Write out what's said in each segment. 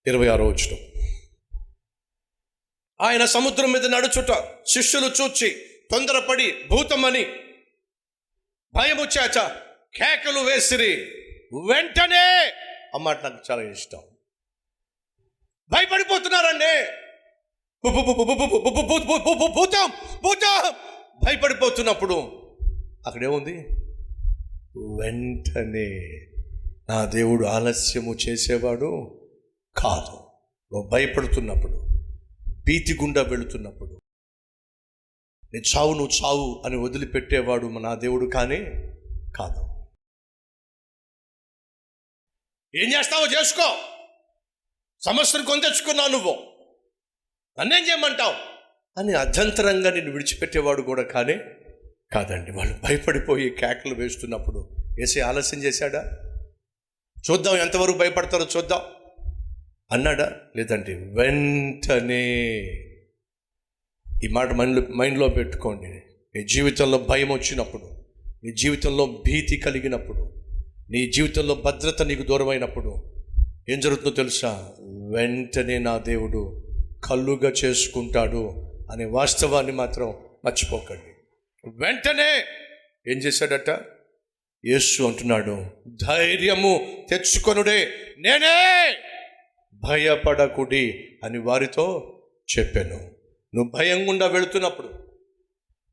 26వ వచనం. ఆయన సముద్రం మీద నడుచుట శిష్యులు చూచి తొందరపడి భూతమని భయము చేత కేకలు వేసిరి. వెంటనే అమ్మాట నాకు చాలా ఇష్టం. భయపడిపోతున్నారండి. భూతం భూతం భయపడిపోతున్నప్పుడు అక్కడేముంది? వెంటనే. నా దేవుడు ఆలస్యము చేసేవాడు కాదు. నువ్వు భయపడుతున్నప్పుడు, భీతి గుండా వెళుతున్నప్పుడు, నేను చావు నువ్వు చావు అని వదిలిపెట్టేవాడు నా దేవుడు కానే కాదు. ఏం చేస్తావో చేసుకో, సమస్యను కొని తెచ్చుకున్నావు, నువ్వు నన్నేం చేయమంటావు అని అర్ధంతరంగా నిన్ను విడిచిపెట్టేవాడు కూడా కానే కాదండి. వాళ్ళు భయపడిపోయి కేకలు వేస్తున్నప్పుడు యేసయ్య ఆలస్యం చేశాడా? చూద్దాం ఎంతవరకు భయపడతారో చూద్దాం అన్నాడా? లేదంటే వెంటనే. ఈ మాట మైండ్లో పెట్టుకోండి. నీ జీవితంలో భయం వచ్చినప్పుడు, నీ జీవితంలో భీతి కలిగినప్పుడు, నీ జీవితంలో భద్రత నీకు దూరమైనప్పుడు ఏం జరుగుతుందో తెలుసా? వెంటనే నా దేవుడు కల్లుగా చేసుకుంటాడు అనే వాస్తవాన్ని మాత్రం మర్చిపోకండి. వెంటనే ఏం చేశాడట? యేసు అంటున్నాడు, ధైర్యము తెచ్చుకొనుడే, నేనే, భయపడకుడి అని వారితో చెప్పాను. నువ్వు భయం గుండా వెళుతున్నప్పుడు,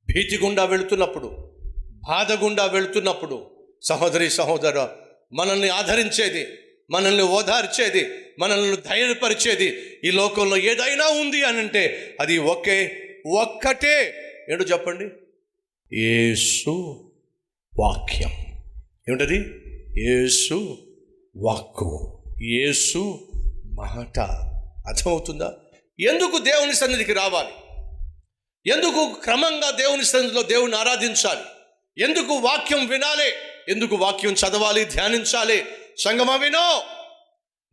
భీతి గుండా వెళుతున్నప్పుడు, బాధ గుండా వెళుతున్నప్పుడు, సహోదరి సహోదర, మనల్ని ఆదరించేది, మనల్ని ఓదార్చేది, మనల్ని ధైర్యపరిచేది ఈ లోకంలో ఏదైనా ఉంది అని అంటే అది ఒక్కటే. ఏంటో చెప్పండి? యేసు వాక్యం. ఏమిటది? యేసు వాక్కు, యేసు మాట. అర్థమవుతుందా? ఎందుకు దేవుని సన్నిధికి రావాలి? ఎందుకు క్రమంగా దేవుని సన్నిధిలో దేవుని ఆరాధించాలి? ఎందుకు వాక్యం వినాలి? ఎందుకు వాక్యం చదవాలి, ధ్యానించాలి? సంగమా వినో,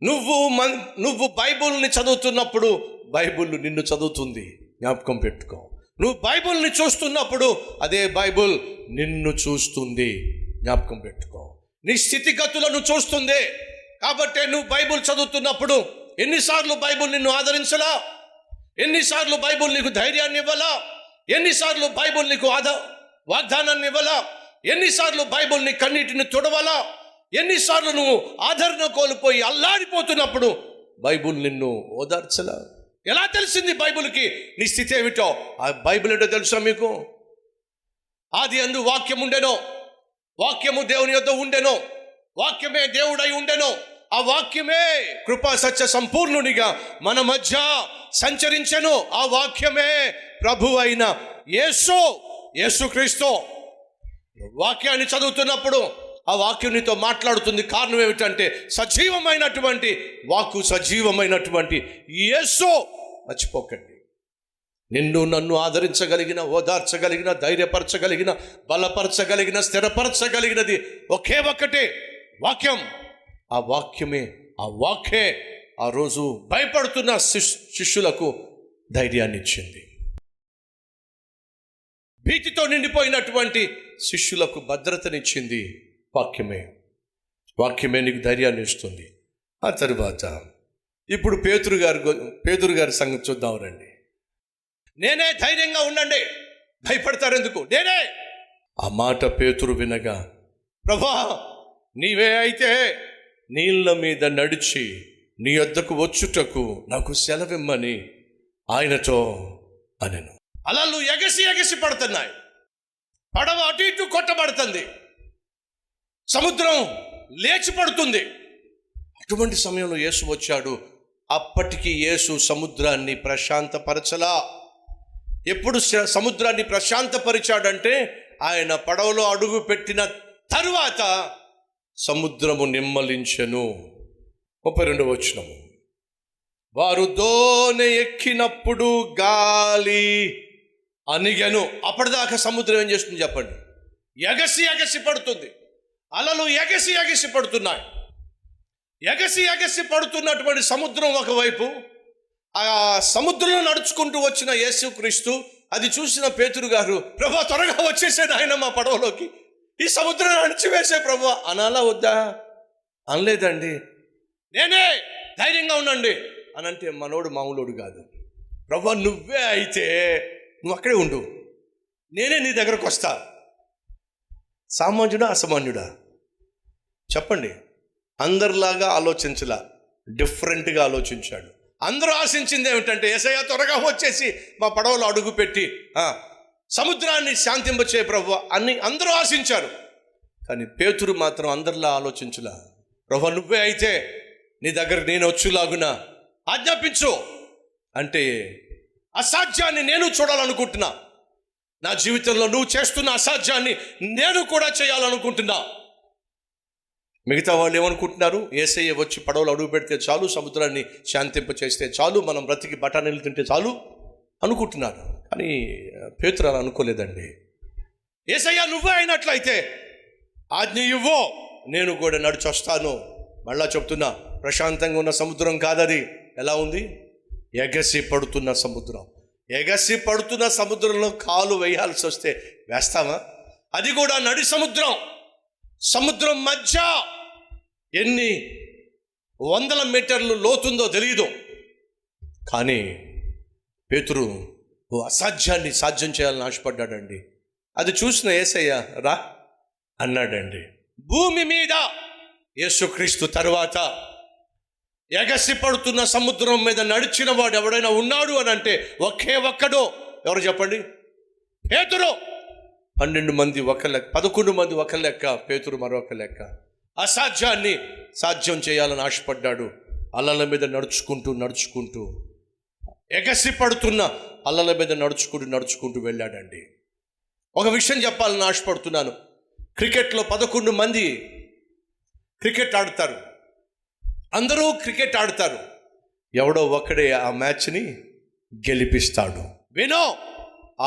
నువ్వు బైబుల్ని చదువుతున్నప్పుడు బైబుల్ నిన్ను చదువుతుంది, జ్ఞాపకం పెట్టుకో. నువ్వు బైబుల్ని చూస్తున్నప్పుడు అదే బైబుల్ నిన్ను చూస్తుంది, జ్ఞాపకం పెట్టుకో. నీ స్థితిగతులను చూస్తుంది. కాబట్టి నువ్వు బైబుల్ చదువుతున్నప్పుడు ఎన్నిసార్లు బైబుల్ నిన్ను ఆదరించలా? ఎన్నిసార్లు బైబుల్ నీకు ధైర్యాన్ని ఇవ్వాలా? ఎన్నిసార్లు బైబుల్ నీకు వాగ్దానాన్ని ఇవ్వాలా? ఎన్నిసార్లు బైబుల్ నీ కన్నీటిని తుడవాలా? ఎన్నిసార్లు నువ్వు ఆదరణ కోల్పోయి అల్లాడిపోతున్నప్పుడు బైబుల్ నిన్ను ఓదార్చలా? ఎలా తెలిసింది బైబుల్కి నీ స్థితి ఏమిటో? ఆ బైబిల్ ఏంటో తెలుసా మీకు? ఆది అందు వాక్యం ఉండెనో, వాక్యము దేవుని యొద్ద ఉండెనో, వాక్యమే దేవుడై ఉండెనో, ఆ వాక్యమే కృపా సత్య సంపూర్ణునిగా మన మధ్య సంచరించెను. ఆ వాక్యమే ప్రభు అయిన యేసుక్రీస్తు. వాక్యాన్ని చదువుతున్నప్పుడు ఆ వాక్యం నీతో మాట్లాడుతుంది. కారణం ఏమిటంటే సజీవమైనటువంటి వాక్కు, సజీవమైనటువంటి యేసు. మర్చిపోకండి. నిన్ను నన్ను ఆదరించగలిగిన, ఓదార్చగలిగిన, ధైర్యపరచగలిగిన, బలపరచగలిగిన, స్థిరపరచగలిగినది ఒకే ఒక్కటే వాక్యం. ఆ వాక్యమే, ఆ వాక్యే ఆ రోజు భయపడుతున్న శిష్యులకు ధైర్యాన్ని ఇచ్చింది. భీతితో నిండిపోయినటువంటి శిష్యులకు భద్రతనిచ్చింది వాక్యమే. వాక్యమే నీకు ధైర్యాన్ని ఇస్తుంది. ఆ తరువాత ఇప్పుడు పేతురు గారి సంగతి చూద్దాం రండి. నేనే, ధైర్యంగా ఉండండి, భయపడతారు ఎందుకు, నేనే. ఆ మాట పేతురు వినగా, ప్రభా నీవే అయితే నీళ్ళ మీద నడిచి నీ వద్దకు వచ్చుటకు నాకు సెలవిమ్మని ఆయనతో అనెను. అలలు ఎగసి పడుతున్నాయి, పడవ అటు ఇటు కొట్టబడుతుంది, సముద్రం లేచి పడుతుంది. అటువంటి సమయంలో యేసు వచ్చాడు. అప్పటికి యేసు సముద్రాన్ని ప్రశాంతపరచలా. ఎప్పుడు సముద్రాన్ని ప్రశాంతపరిచాడంటే ఆయన పడవలో అడుగు పెట్టిన తరువాత సముద్రము నిమ్మలించెను. 32వ వచనము, వారు దోణి ఎక్కినప్పుడు గాలి అణిగెను. అప్పటిదాకా సముద్రం ఏం చేస్తుంది చెప్పండి? ఎగసి పడుతుంది. అలలు ఎగసి పడుతున్నాయి. ఎగసి పడుతున్నటువంటి సముద్రం ఒకవైపు, ఆ సముద్రంలో నడుచుకుంటూ వచ్చిన యేసుక్రీస్తు అది చూసిన పేతురు గారు, ప్రభా త్వరగా వచ్చేసాడు ఆయన మా పడవలోకి, ఈ సముద్రం అణిచివేసే ప్రభా అనాలా వద్దా? అనలేదండి. నేనే, ధైర్యంగా ఉండండి అని అంటే మనోడు మామూలుడు కాదు. ప్రభువా నువ్వే అయితే నువ్వు అక్కడే ఉండు, నేనే నీ దగ్గరకు వస్తా. సామాన్యుడా అసామాన్యుడా చెప్పండి? అందరిలాగా ఆలోచించలా, డిఫరెంట్గా ఆలోచించాడు. అందరూ ఆశించింది ఏమిటంటే యేసయ్య త్వరగా వచ్చేసి మా పడవలో అడుగు పెట్టి సముద్రాన్ని శాంతింపచే ప్రభువా అని అందరూ ఆశించారు. కానీ పేతురు మాత్రం అందరిలా ఆలోచించలా. ప్రభువా నువ్వే అయితే నీ దగ్గర నేను వచ్చేలాగునా ఆజ్ఞాపించు అంటే, అసాధ్యాన్ని నేను చూడాలనుకుంటున్నా, నా జీవితంలో నువ్వు చేస్తున్న అసాధ్యాన్ని నేను కూడా చేయాలనుకుంటున్నా. మిగతా వాళ్ళు ఏమనుకుంటున్నారు? యేసయ్య వచ్చి పడవలు అడుగు పెడితే చాలు, సముద్రాన్ని శాంతింప చేస్తే చాలు, మనం బ్రతికి బఠానీలు తింటే చాలు అనుకుంటున్నారు. కానీ పేతురు అలా అనుకోలేదండి. యేసయ్య నువ్వే అయినట్లయితే ఆజ్ఞ ఇవ్వు, నేను కూడా నడిచొస్తాను. మళ్ళా చెప్తున్నా, ప్రశాంతంగా ఉన్న సముద్రం కాదది. ఎలా ఉంది? ఎగసి పడుతున్న సముద్రం. ఎగసి పడుతున్న సముద్రంలో కాలు వేయాల్సి వస్తే వేస్తామా? అది కూడా నడి సముద్రం. సముద్రం మధ్య ఎన్ని 100 మీటర్లు లోతుందో తెలియదు. కానీ పేతురు ఓ అసాధ్యాన్ని సాధ్యం చేయాలని ఆశపడ్డాడండి. అది చూసిన యేసయ్య రా అన్నాడండి. భూమి మీద యేసుక్రీస్తు తర్వాత ఎగసి పడుతున్న సముద్రం మీద నడిచిన వాడు ఎవడైనా ఉన్నాడు అని అంటే ఒకే ఒక్కడు. ఎవరు చెప్పండి? పేతురు. 12 మంది ఒక లెక్క, 11 మంది ఒక లెక్క, పేతురు మరొక లెక్క. అసాధ్యాన్ని సాధ్యం చేయాలని ఆశపడ్డాడు. అలల మీద నడుచుకుంటూ ఎగసి పడుతున్న అలల మీద నడుచుకుంటూ వెళ్ళాడండి. ఒక విషయం చెప్పాలని ఆశపడుతున్నాను. క్రికెట్లో 11 మంది క్రికెట్ ఆడతారు. అందరూ క్రికెట్ ఆడతారు. ఎవడో ఒక్కడే ఆ మ్యాచ్ని గెలిపిస్తాడు. వినో,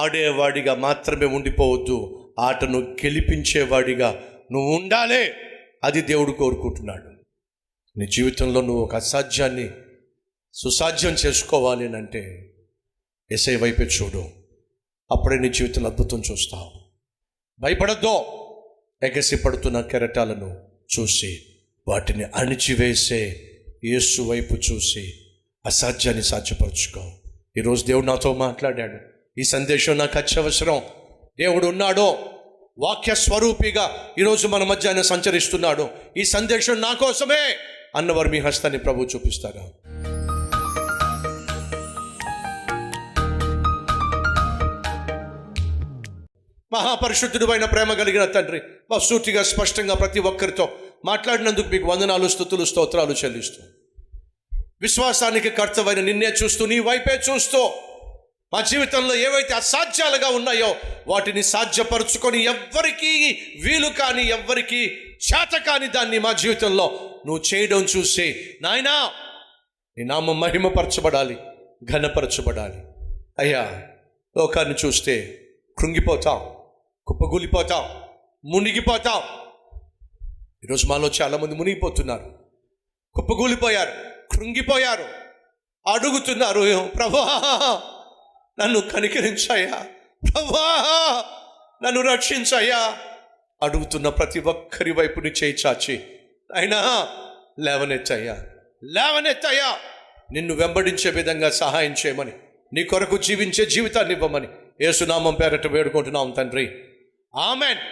ఆడేవాడిగా మాత్రమే ఉండిపోవద్దు, ఆటను గెలిపించేవాడిగా నువ్వు ఉండాలి. అది దేవుడు కోరుకుంటున్నాడు. నీ జీవితంలో నువ్వు ఒక అసాధ్యాన్ని సుసాధ్యం చేసుకోవాలి అని అంటే యేసయ్య వైపే చూడు. అప్పుడే నీ జీవితంలో అద్భుతం చూస్తావు. భయపడద్దు. ఎగసి పడుతున్న కెరటాలను చూసి వాటిని అణిచివేసే యేసు వైపు చూసి అసాధ్యాన్ని సాధ్యపరచుకో. ఈరోజు దేవుడు నాతో మాట్లాడాడు. ఈ సందేశం నాకు అత్యవసరం. దేవుడు ఉన్నాడో, వాక్య స్వరూపిగా ఈరోజు మన మధ్య ఆయన సంచరిస్తున్నాడు. ఈ సందేశం నా కోసమే అన్నవారు మీ హస్తాన్ని ప్రభు చూపిస్తారా? మహాపరిశుద్ధుడు అయిన ప్రేమ కలిగిన తండ్రి, సూటిగా స్పష్టంగా ప్రతి ఒక్కరితో మాట్లాడినందుకు మీకు వందనాలు, స్తుతులు, స్తోత్రాలు చెల్లిస్తూ, విశ్వాసానికి కర్తవైన నిన్నే చూస్తూ, నీ వైపే చూస్తూ, మా జీవితంలో ఏవైతే అసాధ్యాలుగా ఉన్నాయో వాటిని సాధ్యపరుచుకొని ఎవ్వరికీ వీలు కాని, ఎవ్వరికీ చేత కాని దాన్ని మా జీవితంలో నువ్వు చేయడం చూసి నాయనా నీ నామం మహిమపరచబడాలి, ఘనపరచబడాలి. అయ్యా, లోకాన్ని చూస్తే కృంగిపోతాం, కుప్పగూలిపోతాం, మునిగిపోతాం. ఈరోజు మాలో చాలామంది మునిగిపోతున్నారు, కుప్పగూలిపోయారు, కృంగిపోయారు, అడుగుతున్నారు, ప్రభువా నన్ను కనికరించయ్యా, ప్రభువా నన్ను రక్షించయ్యా. అడుగుతున్న ప్రతి ఒక్కరి వైపుని చేయి చాచి అయినా లేవనెత్తయ్యా, లేవనెత్తయ్యా, నిన్ను వెంబడించే విధంగా సహాయం చేయమని, నీ కొరకు జీవించే జీవితాన్ని ఇవ్వమని యేసునామం పేరట వేడుకుంటున్నాం తండ్రి. ఆమెన్.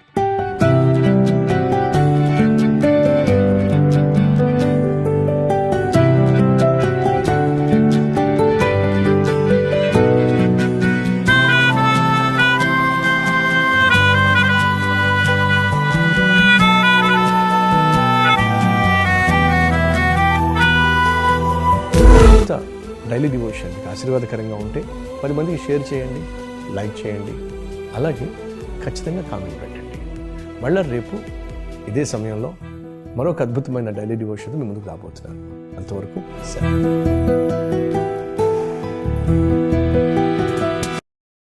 డైలీ డివోషన్ ఆశీర్వాదకరంగా ఉంటే 10 మందికి షేర్ చేయండి, లైక్ చేయండి, అలాగే ఖచ్చితంగా కామెంట్ పెట్టండి. మళ్ళీ రేపు ఇదే సమయంలో మరొక అద్భుతమైన డైలీ డివోషన్ మీ ముందుకు రాబోతున్నాను. అంతవరకు సెలవు.